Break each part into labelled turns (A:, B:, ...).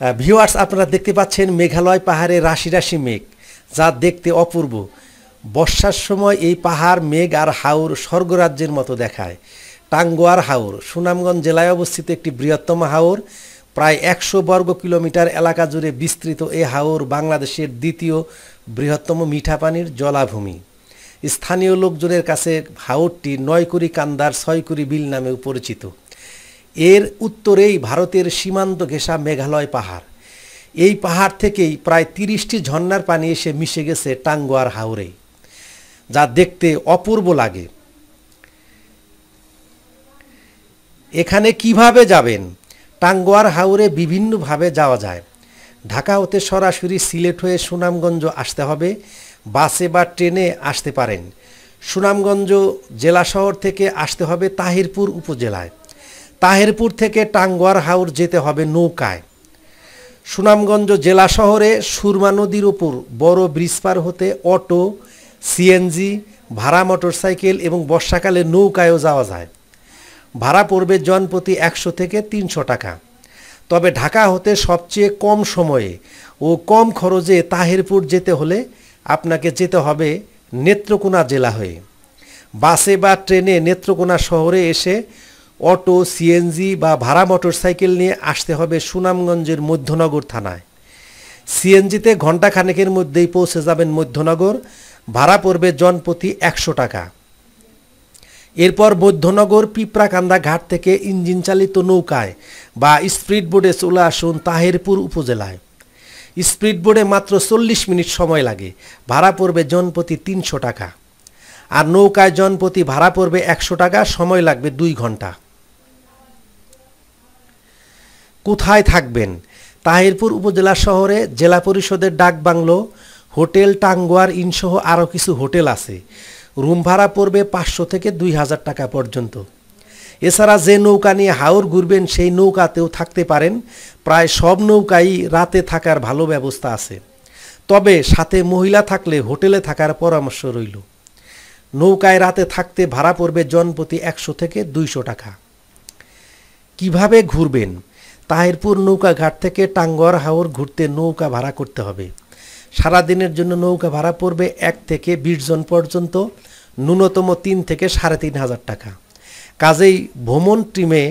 A: Viewers, আপনারা দেখতে পাচ্ছেন মেঘালয় পাহাড়ে রাশি রাশি মেঘ, যা দেখতে অপূর্ব। বর্ষার সময় এই পাহাড়, মেঘ আর হাওর স্বর্গরাজ্যের মতো দেখায়। টাঙ্গুয়ার হাওর সুনামগঞ্জ জেলায় অবস্থিত একটি বৃহত্তম হাওর। প্রায় 100 বর্গ কিলোমিটার এলাকা জুড়ে বিস্তৃত এই হাওর বাংলাদেশের দ্বিতীয় বৃহত্তম মিঠা পানির জলাভূমি। স্থানীয় লোকজনের কাছে হাওরটি 9 কান্দার 6 বিল নামেও পরিচিত। এর উত্তরেই ভারতের সীমান্ত ঘেঁষা মেঘালয় পাহাড়। এই পাহাড় থেকেই প্রায় 30টি ঝর্ণার পানি এসে মিশে গেছে টাঙ্গুয়ার হাওরে, যা দেখতে অপূর্ব লাগে। এখানে কিভাবে যাবেন? টাঙ্গুয়ার হাওরে বিভিন্নভাবে যাওয়া যায়। ঢাকা হতে সরাসরি সিলেট হয়ে সুনামগঞ্জ আসতে হবে, বাসে বা ট্রেনে আসতে পারেন। সুনামগঞ্জ জেলা শহর থেকে আসতে হবে তাহিরপুর উপজেলায়। তাহিরপুর থেকে টাঙ্গুয়ার হাওর যেতে হবে নৌকায়। সুনামগঞ্জ জেলা শহরে সুরমা নদীর উপর বড় ব্রিজ পার হতে অটো, সিএনজি, ভাড়া মোটরসাইকেল এবং বর্ষাকালে নৌকায়ও যাওয়া যায়। ভাড়া পড়বে জনপ্রতি 100 থেকে 300 টাকা। তবে ঢাকা হতে সবচেয়ে কম সময়ে ও কম খরচে তাহিরপুর যেতে হলে আপনাকে যেতে হবে নেত্রকোনা জেলা হয়ে। বাসে বা ট্রেনে নেত্রকোনা শহরে এসে অটো, সিএনজি বা ভাড়া মোটরসাইকেল নিয়ে আসতে হবে সুনামগঞ্জের মধ্যনগর থানায়। সিএনজিতে ঘণ্টাখানেকের মধ্যেই পৌঁছে যাবেন মধ্যনগর। ভাড়া পড়বে জনপ্রতি 100 টাকা। এরপর মধ্যনগর পিঁপড়াকান্দা ঘাট থেকে ইঞ্জিন চালিত নৌকায় বা স্পিড বোটে চলে আসুন তাহিরপুর উপজেলায়। স্পিড বোটে মাত্র 40 মিনিট সময় লাগে। ভাড়া পড়বে জনপ্রতি 300 টাকা। আর নৌকায় জনপ্রতি ভাড়া পড়বে 100 টাকা। সময় লাগবে 2 ঘন্টা। কোথায় থাকবেন? তাহিরপুর উপজেলা শহরে জেলা পরিষদের ডাকবাংলো, হোটেল টাঙ্গুয়ার ইন সহ আরও কিছু হোটেল আছে। রুম ভাড়া পড়বে 500 থেকে 2000 টাকা পর্যন্ত। এছাড়া যে নৌকা নিয়ে হাওর ঘুরবেন সেই নৌকাতেও থাকতে পারেন। প্রায় সব নৌকাই রাতে থাকার ভালো ব্যবস্থা আছে। তবে সাথে মহিলা থাকলে হোটেলে থাকার পরামর্শ রইল। নৌকায় রাতে থাকতে ভাড়া পড়বে জনপ্রতি 100 থেকে 200 টাকা। কিভাবে ঘুরবেন? তাহিরপুর নৌকা ঘাট থেকে টাঙ্গুয়ার হাওর ঘুরতে নৌকা ভাড়া করতে হবে। সারাদিনের জন্য নৌকা ভাড়া পড়বে 1 থেকে 20 জন পর্যন্ত, ন্যূনতম 3 থেকে 3500 টাকা। কাজেই ভ্রমণ টিমে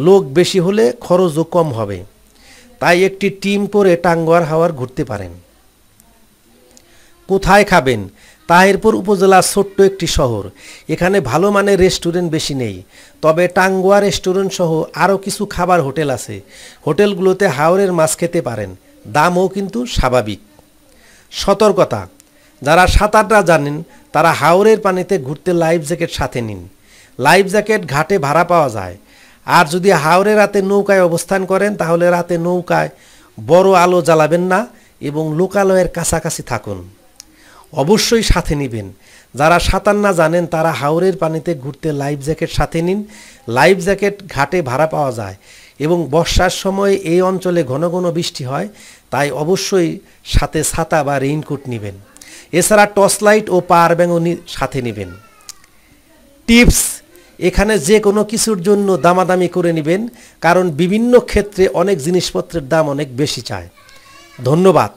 A: লোক বেশি হলে খরচও কম হবে। তাই একটি টিম করে টাঙ্গুয়ার হাওর ঘুরতে পারেন। কোথায় খাবেন? তাহিরপুর উপজেলা ছোট্ট একটি শহর। এখানে ভালো মানের রেস্টুরেন্ট বেশি নেই। তবে টাঙ্গুয়া রেস্টুরেন্ট সহ আরও কিছু খাবার হোটেল আছে। হোটেলগুলোতে হাওরের মাছ খেতে পারেন। দামও কিন্তু স্বাভাবিক। সতর্কতা: যারা সাঁতার না জানেন তারা হাওরের পানিতে ঘুরতে লাইফ জ্যাকেট সাথে নিন। লাইফ জ্যাকেট ঘাটে ভাড়া পাওয়া যায়। আর যদি হাওরে রাতে নৌকায় অবস্থান করেন তাহলে রাতে নৌকায় বড় আলো জ্বালাবেন না এবং লোকালয়ের কাছাকাছি থাকুন। অবশ্যই সাথে নেবেন। যারা সাঁতার না জানেন তারা হাওরের পানিতে ঘুরতে লাইফ জ্যাকেট সাথে নিন। লাইফ জ্যাকেট ঘাটে ভাড়া পাওয়া যায় এবং বর্ষার সময় এই অঞ্চলে ঘন ঘন বৃষ্টি হয়, তাই অবশ্যই সাথে ছাতা বা রেইনকোট নেবেন। এছাড়া টর্চ লাইট ও পাওয়ার ব্যাংকও সাথে নেবেন। টিপস: এখানে যে কোনো কিছুর জন্য দামাদামি করে নেবেন, কারণ বিভিন্ন ক্ষেত্রে অনেক জিনিসপত্রের দাম অনেক বেশি চায়। ধন্যবাদ।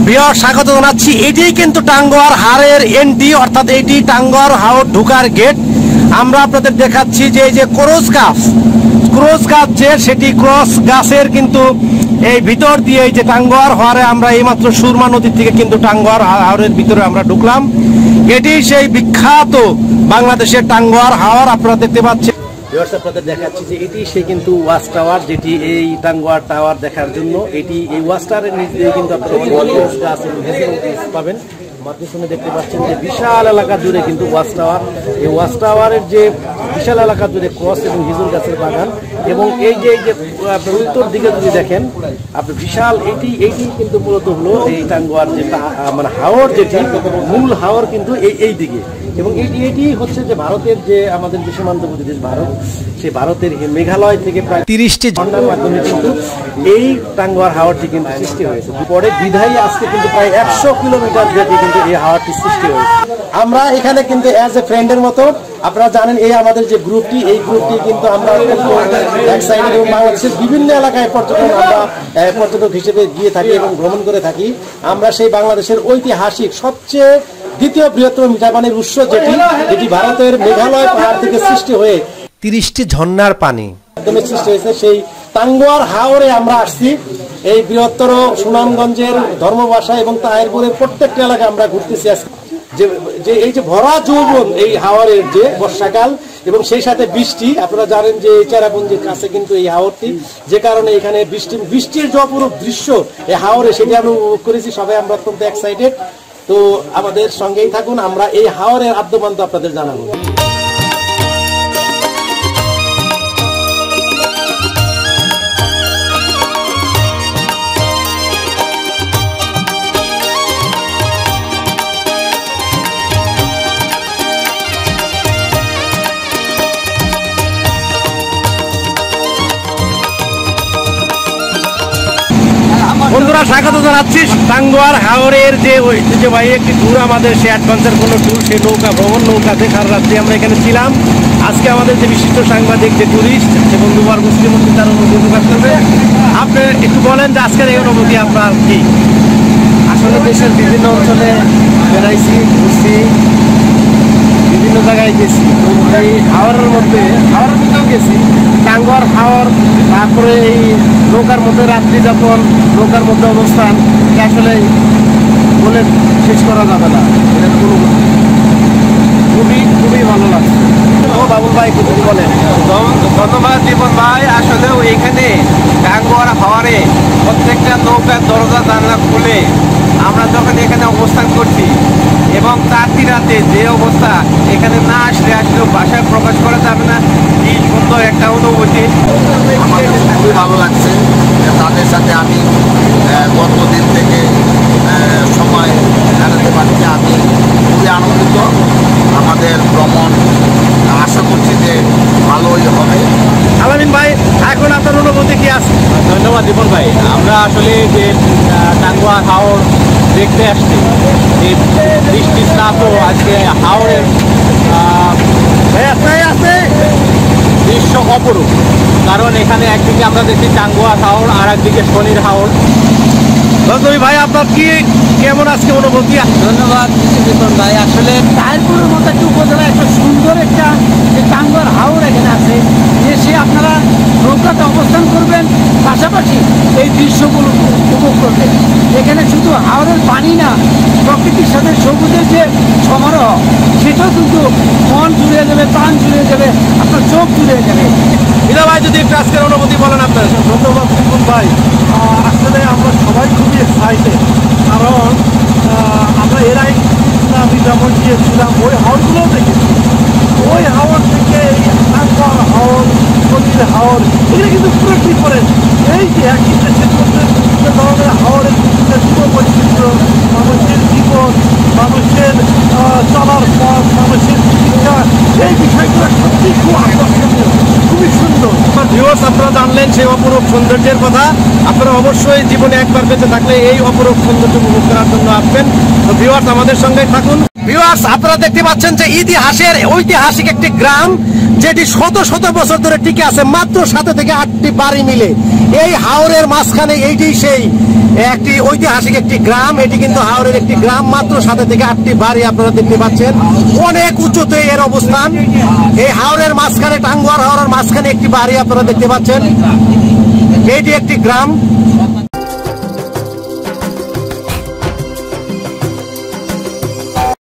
A: প্রিয় স্বাগত জানাচ্ছি। এটি কিন্তু টাঙ্গুয়ার হাওরের এন্ট্রি, অর্থাৎ এটি টাঙ্গুয়ার হাওর ঢোকার গেট। আমরা আপনাদের দেখাচ্ছি যে এই যে ক্রস গাছ যে সেটি ক্রস গাছের কিন্তু এই ভিতর দিয়ে এই যে টাঙ্গুয়ার হাওরে আমরা এইমাত্র সুরমা নদীর থেকে কিন্তু টাঙ্গুয়ার হাওরের ভিতরে আমরা ঢুকলাম। এটি সেই বিখ্যাত বাংলাদেশের টাঙ্গুয়ার হাওর, আপনারা দেখতে পাচ্ছেন। আপনাদের দেখাচ্ছি যে এটি সে কিন্তু ওয়াচ টাওয়ার, যেটি এই টাঙ্গুয়ার টাওয়ার দেখার জন্য এটি এই ওয়াচ টাওয়ারের নিচ দিয়ে কিন্তু আপনারা পাবেন। আমার পিছনে দেখতে পাচ্ছেন যে বিশাল এলাকা জুড়ে কিন্তু ওয়াচ টাওয়ার, এই ওয়াচ টাওয়ারের যে বিশাল এলাকা জুড়ে ক্রস এবং হিজুর গাছের বাগান, এবং এই যে আপনার উত্তর দিকে যদি দেখেন আপনি বিশাল এটি কিন্তু মূলত হলো এই টাঙ্গুয়ার যে মানে হাওর, যেটি মূল হাওর কিন্তু এই দিকে, এবং এটি হচ্ছে যে ভারতের যে আমাদের যে সীমান্তবর্তী দেশ ভারত, সেই ভারতের মেঘালয় থেকে প্রায় 30টি ঝর্ণার মাধ্যমে কিন্তু এই টাঙ্গুয়ার হাওরটি কিন্তু সৃষ্টি হয়েছে। পরে বিধায়ী আজকে কিন্তু প্রায় 100 কিলোমিটার যেটি কিন্তু এই হাওরটি সৃষ্টি হয়েছে। আমরা এখানে কিন্তু অ্যাজ এ ফ্রেন্ডের মতো, আপনারা জানেন এই আমাদের যে গ্রুপটি, এই গ্রুপটি কিন্তু আমরা এক সাইডে এবং বাংলাদেশের বিভিন্ন এলাকায় পর্যটক হিসেবে গিয়ে থাকি এবং ভ্রমণ করে থাকি। আমরা সেই বাংলাদেশের ঐতিহাসিক সবচেয়ে দ্বিতীয় বৃহত্তম মিঠা পানির উৎস, যেটি ভারতের মেঘালয় পাহাড় থেকে সৃষ্টি হয়ে 30টি ঝর্ণার পানি সৃষ্টি হয়েছে, সেই টাঙ্গুয়ার হাওরে আমরা আসছি। এই বৃহত্তর সুনামগঞ্জের ধর্মবাসা এবং তাহিরপুরের প্রত্যেকটা এলাকায় আমরা ঘুরতেছি যে এই যে ভরা যৌবন এই হাওরের যে বর্ষাকাল এবং সেই সাথে বৃষ্টি। আপনারা জানেন যে চেরাপুঞ্জির কাছে কিন্তু এই হাওরটি, যে কারণে এখানে বৃষ্টির যে অপরূপ দৃশ্য এই হাওরে, সেটি আমরা উপভোগ করেছি। সবাই আমরা অত্যন্ত এক্সাইটেড। তো আমাদের সঙ্গেই থাকুন, আমরা এই হাওরের আদ্যপান্ত আপনাদের জানাবো। বন্ধুরা, স্বাগত জানাচ্ছি টাঙ্গুয়ার হাওরের যে ঐতিহ্যবাহী একটি ট্যুর, আমাদের সে অ্যাডভেঞ্চার কোনো ট্যুর, সেই নৌকা দেখার রাত্রে আমরা এখানে ছিলাম। আজকে আমাদের যে বিশিষ্ট সাংবাদিক, যে ট্যুরিস্ট, সে বন্ধুবার মুসলিম তার অনুভূতি প্রকাশ করবে। আপনি একটু বলেন যে আজকের এই অনুভূতি আপনার কি?
B: আসলে দেশের বিভিন্ন অঞ্চলে বেড়াইছি, ঘুরছি, বিভিন্ন জায়গায় গেছি। এই হাওরের ভিতরেও গেছি, টাঙ্গুয়ার হাওর, তারপরে এই নৌকার মধ্যে রাত্রি যাপন, নৌকার মধ্যে অবস্থান, আসলে বলে শেষ করা যাবে না। এটা খুবই ভালো লাগছে।
A: বাবুল ভাই কিছু বলেন।
C: ধন্যবাদ জীবন ভাই। আসলেও এখানে টাঙ্গুয়ার হাওরে প্রত্যেকটা নৌকার দরজা জানলা খুলে আমরা যখন এখানে অবস্থান করছি, এবং চারটি রাতে যে অবস্থা, এখানে না আসলেও ভাষায় প্রকাশ করা যাবে না কি সুন্দর একটা অনুভূতি।
D: আমাদের খুবই ভালো লাগছে। তাদের সাথে আমি গত দিন থেকে সময় কাটাতে পারছি। আমি খুবই আনন্দিত। আমাদের ভ্রমণ আশা করছি যে ভালোই হবে।
A: আলামিন ভাই, এখন আপনার অনুভূতি কি আছে?
B: ধন্যবাদ জীবন ভাই। আমরা আসলে যে টাঙ্গুয়ার হাওর দেখতে আসছি, এই বৃষ্টি স্নাত আজকে হাওরের দৃশ্য অপরূপ। কারণ এখানে একদিকে আমরা দেখছি টাঙ্গুয়ার হাওর, আর একদিকে শনির হাওর।
A: ভাই, আপনার কি কেমন আজকে অনুভূতি?
B: ধন্যবাদ জীবন ভাই। আসলে তাহিরপুরের মতো একটা উপজেলা, একটা সুন্দর একটা টাঙ্গুয়ার হাওর এখানে আছে। এসে আপনারা নৌকাতে অবস্থান করবেন, পাশাপাশি এই দৃশ্যগুলো উপভোগ করবেন। এখানে শুধু হাওরের পানি না, প্রকৃতির সাথে সবুজের যে সমারোহ, সেটাও কিন্তু মন জুড়ে যাবে, প্রাণ জুড়ে যাবে, আপনার চোখ জুড়ে যাবে।
A: মিনা ভাই, যদি একটু আজকের অনুভূতি বলেন আপনার।
E: ধন্যবাদ বিপুল ভাই। আসলে আমরা সবাই খুবই এক্সাইটেড, কারণ আমরা এরাই আমি যেমন গিয়েছিলাম ওই হাওরগুলোও দেখেছি। ওই হাওর থেকে এই টাঙ্গুয়ার হাওর, নদীর হাওর, এগুলো কিন্তু পুরো ডিফারেন্ট। এই যে একই দেশের মধ্যে বিভিন্ন ধরনের হাওরের বিভিন্ন জীবন বৈচিত্র্য, মানুষের জীবন, মানুষের চলার পথ, মানুষের জীবিকা, সেই বিষয়গুলো সত্যি খুব আকর্ষণীয়, খুবই সুন্দর।
A: ভিউয়ার্স, আপনারা জানলেন সেই অপরূপ সৌন্দর্যের কথা। আপনারা অবশ্যই জীবনে একবার বেঁচে থাকলে এই অপরূপ সৌন্দর্য উপভোগ করার জন্য আসবেন। তো ভিউয়ার্স, আমাদের সঙ্গে থাকুন। ভিউয়ার্স, আপনারা দেখতে পাচ্ছেন যে ঐতিহাসিক একটি গ্রাম, যেটি শত শত বছর ধরে টিকে আছে, মাত্র 7 থেকে 8টি বাড়ি মিলে এই হাওরের মাঝখানে। এইটি সেই একটি ঐতিহাসিক একটি গ্রাম। এটি কিন্তু হাওরের একটি গ্রাম, মাত্র 7 থেকে 8টি বাড়ি আপনারা দেখতে পাচ্ছেন। অনেক উঁচুতে এর অবস্থান। এই হাওরের মাঝখানে, টাঙ্গুয়ার হাওরের মাঝখানে একটি বাড়ি আপনারা দেখতে পাচ্ছেন। এটি একটি গ্রাম।